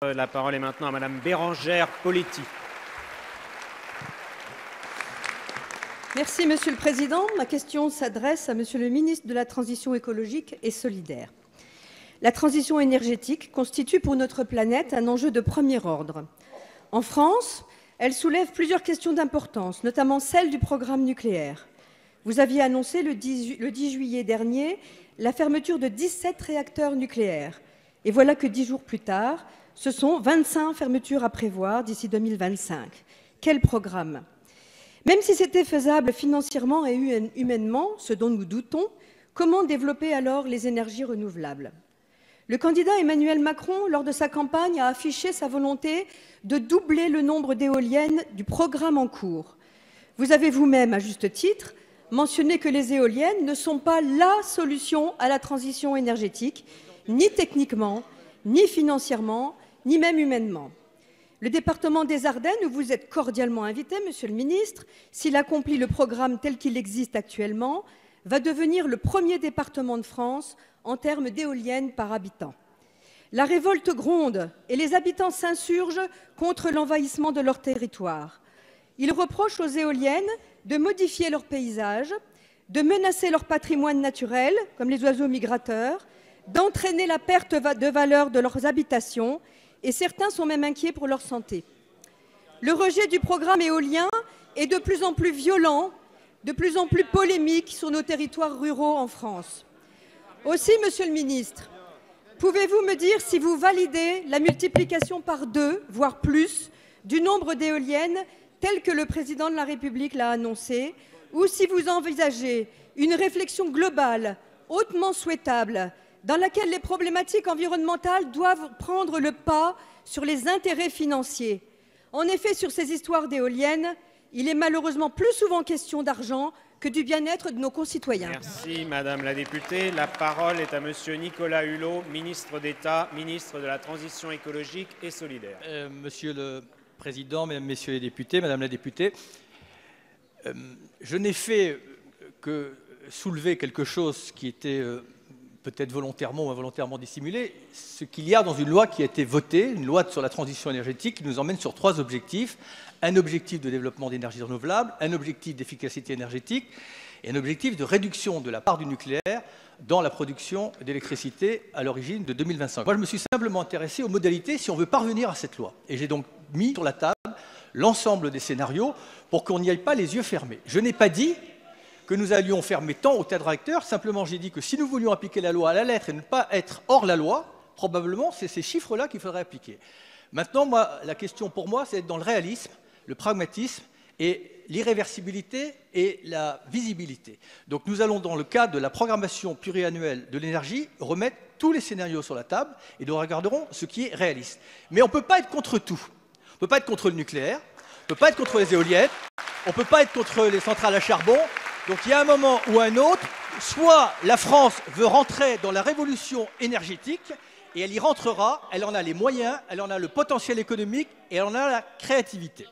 La parole est maintenant à Madame Bérangère Poletti. Merci Monsieur le Président. Ma question s'adresse à Monsieur le ministre de la Transition écologique et solidaire. La transition énergétique constitue pour notre planète un enjeu de premier ordre. En France, elle soulève plusieurs questions d'importance, notamment celle du programme nucléaire. Vous aviez annoncé le 10 juillet dernier la fermeture de 17 réacteurs nucléaires. Et voilà que 10 jours plus tard, ce sont 25 fermetures à prévoir d'ici 2025. Quel programme ? Même si c'était faisable financièrement et humainement, ce dont nous doutons, comment développer alors les énergies renouvelables ? Le candidat Emmanuel Macron, lors de sa campagne, a affiché sa volonté de doubler le nombre d'éoliennes du programme en cours. Vous avez vous-même, à juste titre, mentionné que les éoliennes ne sont pas la solution à la transition énergétique, ni techniquement, ni financièrement, ni même humainement. Le département des Ardennes, où vous êtes cordialement invité, Monsieur le ministre, s'il accomplit le programme tel qu'il existe actuellement, va devenir le premier département de France en termes d'éoliennes par habitant. La révolte gronde et les habitants s'insurgent contre l'envahissement de leur territoire. Ils reprochent aux éoliennes de modifier leur paysage, de menacer leur patrimoine naturel, comme les oiseaux migrateurs, d'entraîner la perte de valeur de leurs habitations, et certains sont même inquiets pour leur santé. Le rejet du programme éolien est de plus en plus violent, de plus en plus polémique sur nos territoires ruraux en France. Aussi, Monsieur le ministre, pouvez-vous me dire si vous validez la multiplication par 2, voire plus, du nombre d'éoliennes tel que le président de la République l'a annoncé, ou si vous envisagez une réflexion globale, hautement souhaitable, dans laquelle les problématiques environnementales doivent prendre le pas sur les intérêts financiers. En effet, sur ces histoires d'éoliennes, il est malheureusement plus souvent question d'argent que du bien-être de nos concitoyens. Merci Madame la députée. La parole est à Monsieur Nicolas Hulot, ministre d'État, ministre de la Transition écologique et solidaire. Monsieur le Président, Mesdames, Messieurs les députés, Madame la députée, je n'ai fait que soulever quelque chose qui était peut-être volontairement ou involontairement dissimulé, ce qu'il y a dans une loi qui a été votée, une loi sur la transition énergétique qui nous emmène sur 3 objectifs. Un objectif de développement d'énergies renouvelables, un objectif d'efficacité énergétique et un objectif de réduction de la part du nucléaire dans la production d'électricité à l'origine de 2025. Moi, je me suis simplement intéressé aux modalités si on veut parvenir à cette loi. Et j'ai donc mis sur la table l'ensemble des scénarios pour qu'on n'y aille pas les yeux fermés. Je n'ai pas dit que nous allions fermer tant ou tel réacteur, simplement j'ai dit que si nous voulions appliquer la loi à la lettre et ne pas être hors la loi, probablement c'est ces chiffres-là qu'il faudrait appliquer. Maintenant, la question pour moi, c'est d'être dans le réalisme, le pragmatisme et l'irréversibilité et la visibilité. Donc nous allons, dans le cadre de la programmation pluriannuelle de l'énergie, remettre tous les scénarios sur la table et nous regarderons ce qui est réaliste. Mais on ne peut pas être contre tout. On ne peut pas être contre le nucléaire, on ne peut pas être contre les éoliennes, on ne peut pas être contre les centrales à charbon. Donc il y a un moment ou un autre, soit la France veut rentrer dans la révolution énergétique, et elle y rentrera, elle en a les moyens, elle en a le potentiel économique et elle en a la créativité.